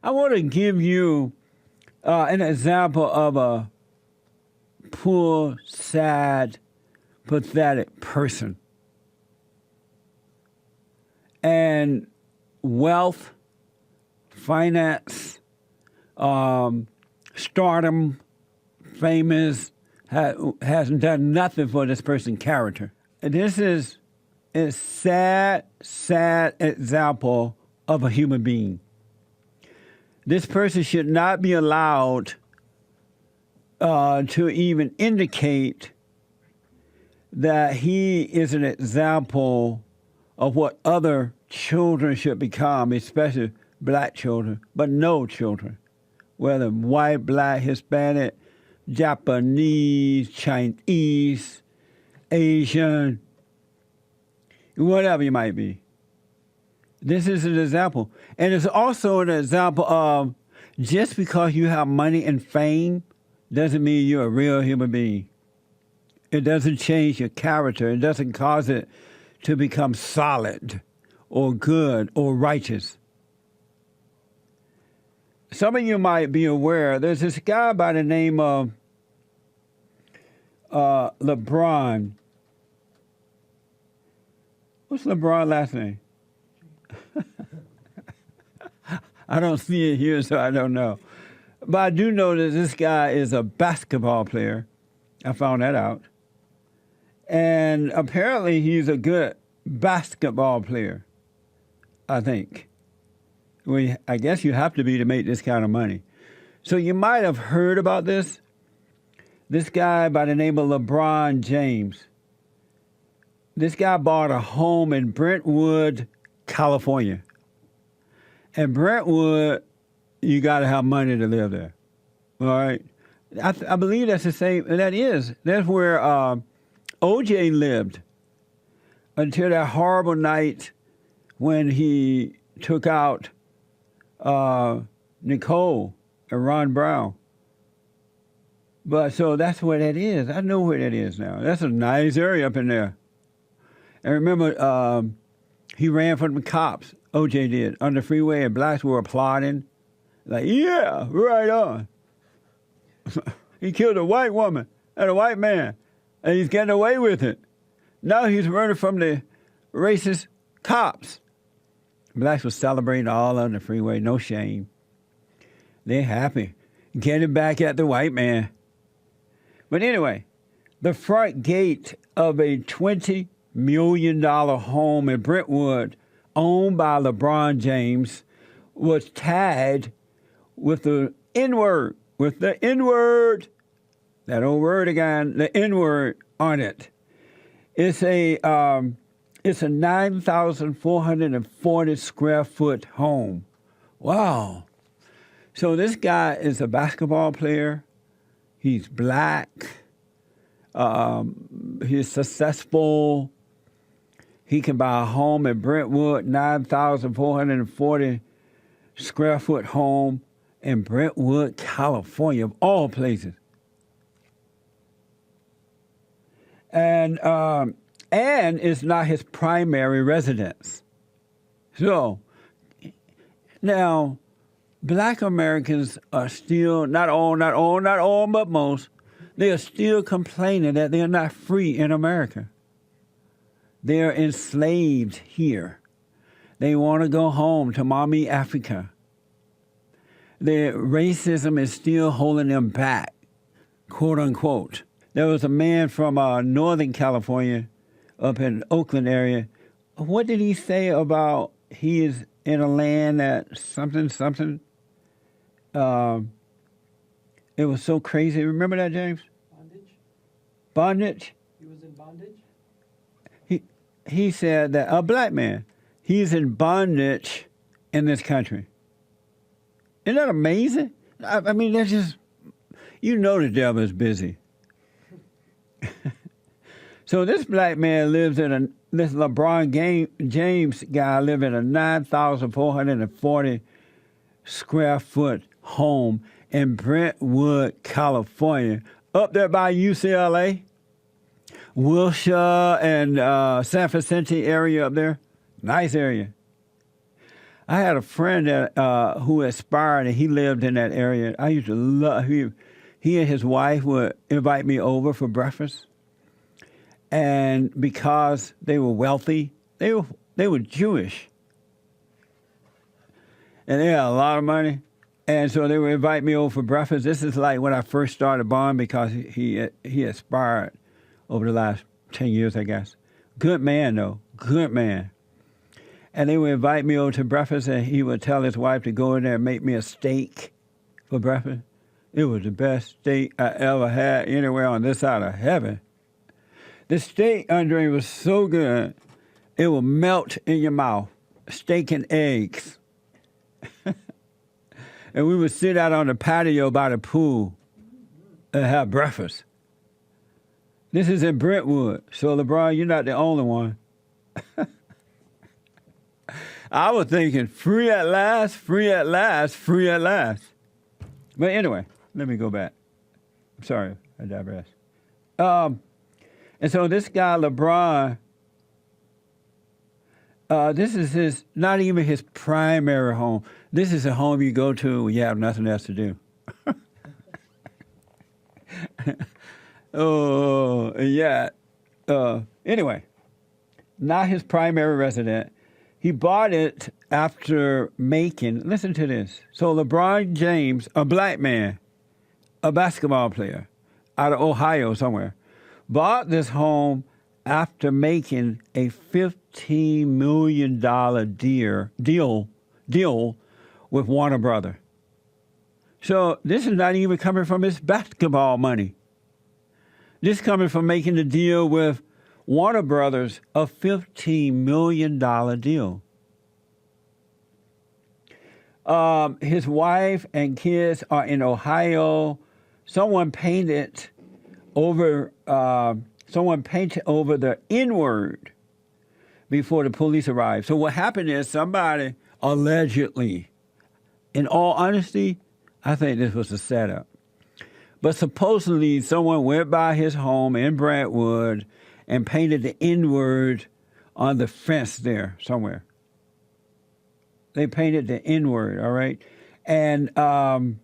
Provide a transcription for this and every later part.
I want to give you an example of a poor, sad, pathetic person. And wealth, finance, stardom, famous, hasn't done nothing for this person's character. And this is a sad, sad example of a human being. This person should not be allowed to even indicate that he is an example of what other children should become, especially black children, but no children, whether white, black, Hispanic, Japanese, Chinese, Asian, whatever you might be. This is an example. And it's also an example of just because you have money and fame doesn't mean you're a real human being. It doesn't change your character. It doesn't cause it to become solid or good or righteous. Some of you might be aware, there's this guy by the name of LeBron. What's LeBron's last name? I don't see it here, so I don't know. But I do know that this guy is a basketball player. I found that out. And apparently he's a good basketball player, I think. Well, I guess you have to be to make this kind of money. So you might have heard about this. This guy by the name of LeBron James. This guy bought a home in Brentwood, California. And Brentwood, you got to have money to live there. All right? I believe that's the same. That's where O.J. lived until that horrible night when he took out Nicole and Ron Brown. But so that's where that is. I know where that is now. That's a nice area up in there. And remember, he ran from the cops, O.J. did, on the freeway, and blacks were applauding. Like, yeah, right on. He killed a white woman and a white man, and he's getting away with it. Now he's running from the racist cops. Blacks were celebrating all on the freeway, no shame. They're happy, getting back at the white man. But anyway, the front gate of a $20 million home in Brentwood owned by LeBron James was tagged with the N-word, that old word again, the N-word on it. It's a 9,440 square foot home. Wow. So this guy is a basketball player. He's black. He's successful. He can buy a home in Brentwood, 9,440 square foot home in Brentwood, California, of all places. And it's not his primary residence. So now, black Americans are still, not all, but most, they are still complaining that they are not free in America. They are enslaved here. They want to go home to mommy Africa. Their racism is still holding them back, quote unquote. There was a man from Northern California up in Oakland area. What did he say about he is in a land that something? It was so crazy. Remember that, James? Bondage? He was in bondage? He said that a black man, he's in bondage in this country. Isn't that amazing? I mean, that's just, the devil is busy. So this black man lives this LeBron James guy lives in a 9,440 square foot home in Brentwood, California, up there by UCLA, Wilshire and San Vicente area up there. Nice area. I had a friend that who aspired, and he lived in that area. I used to love. He and his wife would invite me over for breakfast, and because they were wealthy, they were Jewish, and they had a lot of money, and so they would invite me over for breakfast. This is like when I first started Bond, because he aspired over the last 10 years, I guess. Good man, though. Good man. And they would invite me over to breakfast, and he would tell his wife to go in there and make me a steak for breakfast. It was the best steak I ever had anywhere on this side of heaven. The steak, Andre, was so good, it would melt in your mouth. Steak and eggs. And we would sit out on the patio by the pool and have breakfast. This is in Brentwood, so LeBron, you're not the only one. I was thinking, free at last, free at last, free at last. But anyway, let me go back. I'm sorry, I digress. And so this guy, LeBron, this is not even his primary home. This is a home you go to when you have nothing else to do. Oh, yeah. Anyway, not his primary residence. He bought it after making, listen to this. So LeBron James, a black man, a basketball player out of Ohio somewhere, bought this home after making a $15 million deal with Warner Brothers. So this is not even coming from his basketball money. This is coming from making the deal with Warner Brothers, a $15 million deal. His wife and kids are in Ohio. Someone painted over the N-word before the police arrived. So what happened is somebody allegedly, in all honesty, I think this was a setup. But supposedly someone went by his home in Brentwood and painted the N-word on the fence there somewhere. They painted the N-word, all right? And the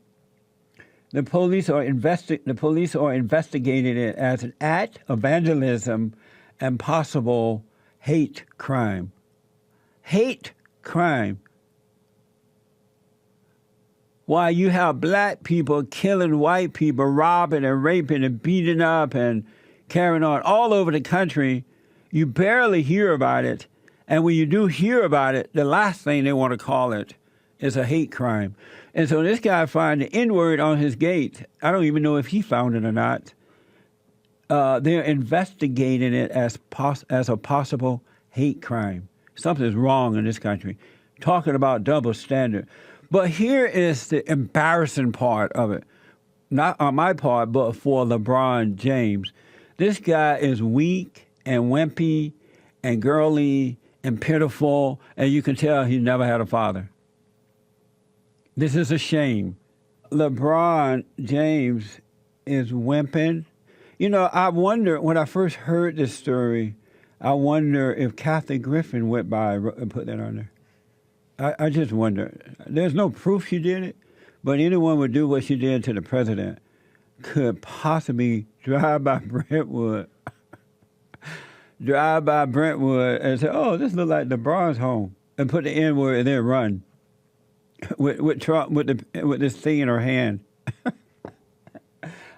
police are investigating it as an act of vandalism and possible hate crime. Hate crime. Why you have black people killing white people, robbing and raping and beating up and carrying on all over the country, you barely hear about it. And when you do hear about it, the last thing they want to call it is a hate crime. And so this guy found the N-word on his gate. I don't even know if he found it or not. They're investigating it as a possible hate crime. Something's wrong in this country. Talking about double standard. But here is the embarrassing part of it. Not on my part, but for LeBron James. This guy is weak and wimpy and girly and pitiful, and you can tell he never had a father. This is a shame. LeBron James is wimping. You know, I wonder, when I first heard this story, I wonder if Kathy Griffin went by and put that on there. I just wonder. There's no proof she did it, but anyone would do what she did to the president could possibly drive by Brentwood and say, oh, this looks like LeBron's home, and put the N-word and then run with Trump with this thing in her hand.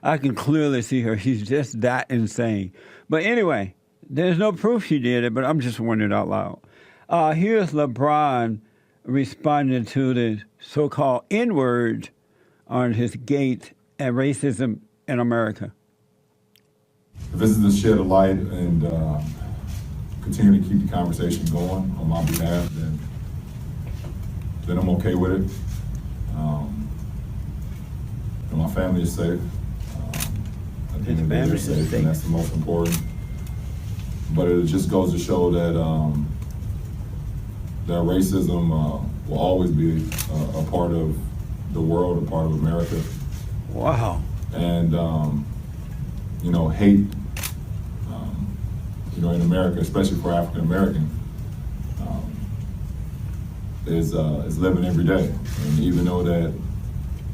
I can clearly see her. She's just that insane. But anyway, there's no proof she did it, but I'm just wondering out loud. Here's LeBron responding to the so-called N-word on his gate and racism in America. If this is to shed a light and continue to keep the conversation going on my behalf, then I'm okay with it. And my family is safe. At the end of the day, they're safe, and that's the most important. But it just goes to show that that racism will always be a part of the world, a part of America. Wow. And hate, in America, especially for African Americans, is living every day, and even though that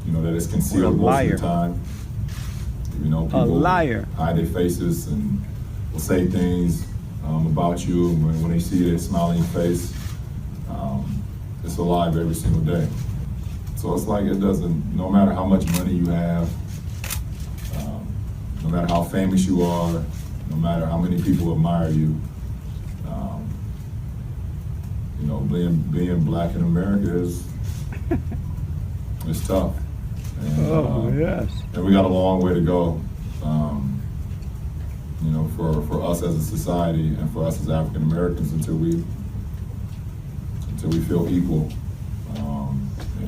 that it's concealed most of the time. People hide their faces and will say things about you, and when they see that smile on your face, it's alive every single day. So it's like it doesn't, no matter how much money you have, no matter how famous you are, no matter how many people admire you, being black in America is tough. And, yes. And we got a long way to go, for us as a society and for us as African Americans until we feel equal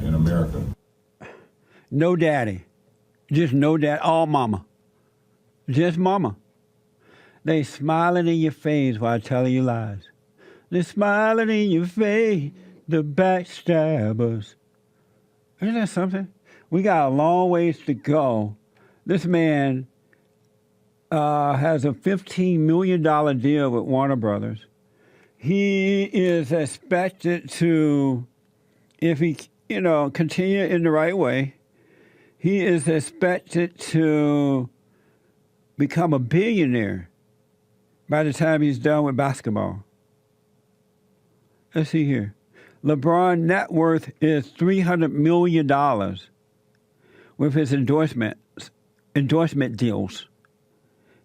in America. No daddy, just no dad, all mama, just mama. They smiling in your face while telling you lies. They smiling in your face, the backstabbers. Isn't that something? We got a long ways to go. This man has a $15 million deal with Warner Brothers. He is expected to, if he, continue in the right way, he is expected to become a billionaire by the time he's done with basketball. Let's see here. LeBron's net worth is $300 million with his endorsement deals.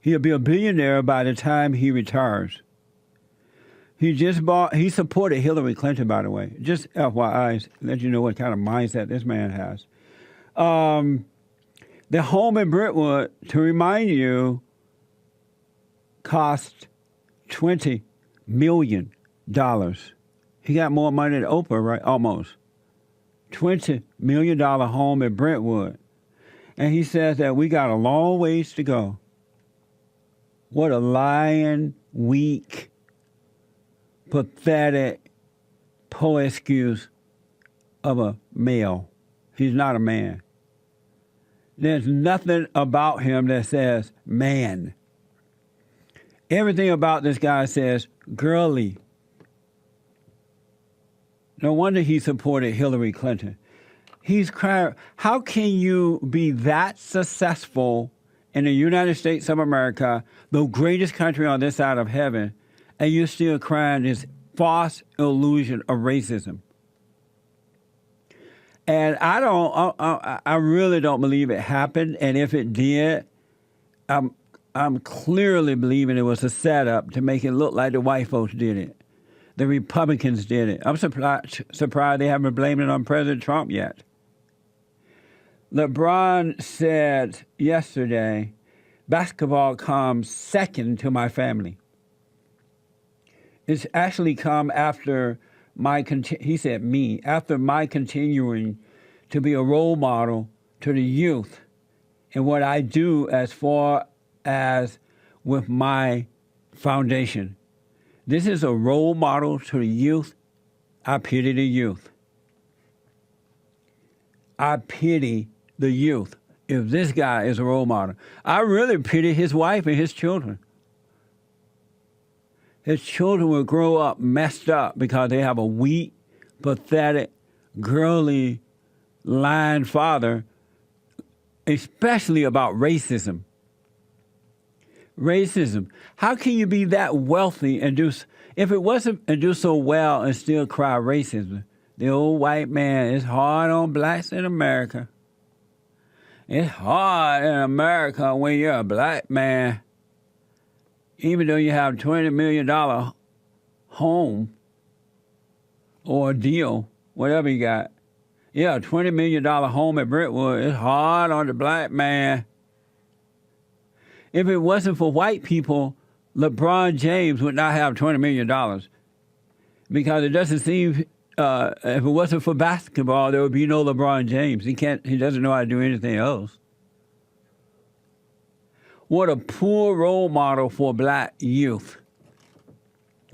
He'll be a billionaire by the time he retires. He supported Hillary Clinton, by the way. Just FYI, let you know what kind of mindset this man has. The home in Brentwood, to remind you, cost $20 million. He got more money than Oprah, right? Almost. $20 million home in Brentwood. And he says that we got a long ways to go. What a lying, weak, pathetic, poor excuse of a male. He's not a man. There's nothing about him that says man. Everything about this guy says girly. No wonder he supported Hillary Clinton. He's crying. How can you be that successful in the United States of America, the greatest country on this side of heaven, and you're still crying this false illusion of racism? And I really don't believe it happened. And if it did, I'm clearly believing it was a setup to make it look like the white folks did it. The Republicans did it. I'm surprised they haven't blamed it on President Trump yet. LeBron said yesterday, basketball comes second to my family. It's actually come after after my continuing to be a role model to the youth and what I do as far as with my foundation. This is a role model to the youth. I pity the youth. I pity the youth. If this guy is a role model, I really pity his wife and his children. His children will grow up messed up because they have a weak, pathetic, girly, lying father, especially about racism. Racism. How can you be that wealthy and do so well and still cry racism? The old white man is hard on blacks in America. It's hard in America when you're a black man, even though you have a $20 million home or a deal, whatever you got. Yeah, a $20 million home at Brentwood. It's hard on the black man. If it wasn't for white people, LeBron James would not have $20 million. Because it doesn't seem, if it wasn't for basketball, there would be no LeBron James. He doesn't know how to do anything else. What a poor role model for black youth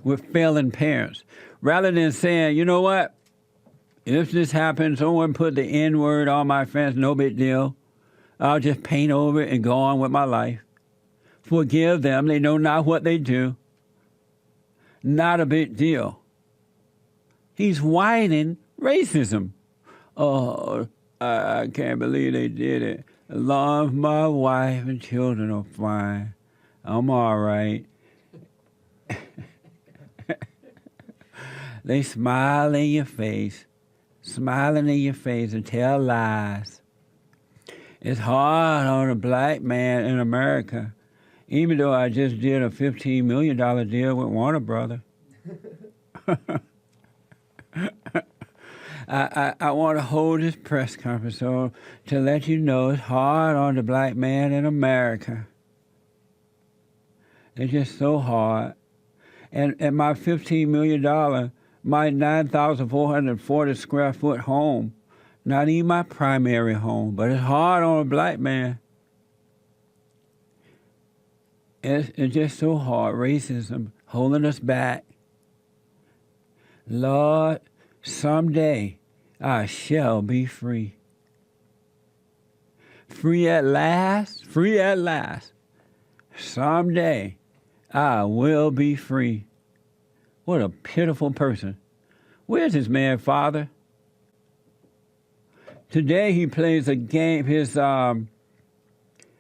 with failing parents. Rather than saying, you know what? If this happens, someone put the N-word on my fence, no big deal. I'll just paint over it and go on with my life. Forgive them. They know not what they do. Not a big deal. He's whining racism. Oh, I can't believe they did it. As long as my wife and children are fine, I'm all right. They smile in your face, smiling in your face and tell lies. It's hard on a black man in America, even though I just did a $15 million deal with Warner Brothers. I want to hold this press conference to let you know it's hard on the black man in America. It's just so hard. And my $15 million, my 9,440 square foot home, not even my primary home, but it's hard on a black man. It's just so hard. Racism holding us back. Lord, someday I shall be free. Free at last, free at last. Someday I will be free. What a pitiful person. Where's this man, Father? Today he plays a game,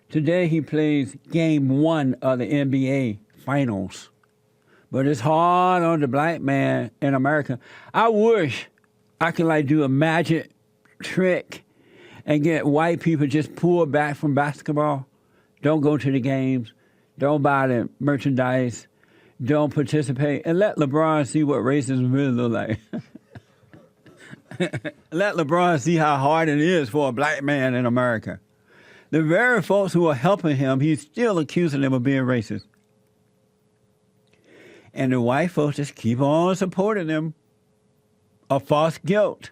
today he plays game 1 of the NBA Finals. But it's hard on the black man in America. I wish I could do a magic trick and get white people just pulled back from basketball. Don't go to the games. Don't buy the merchandise. Don't participate. And let LeBron see what racism really look like. Let LeBron see how hard it is for a black man in America. The very folks who are helping him, he's still accusing them of being racist. And the white folks just keep on supporting them of false guilt.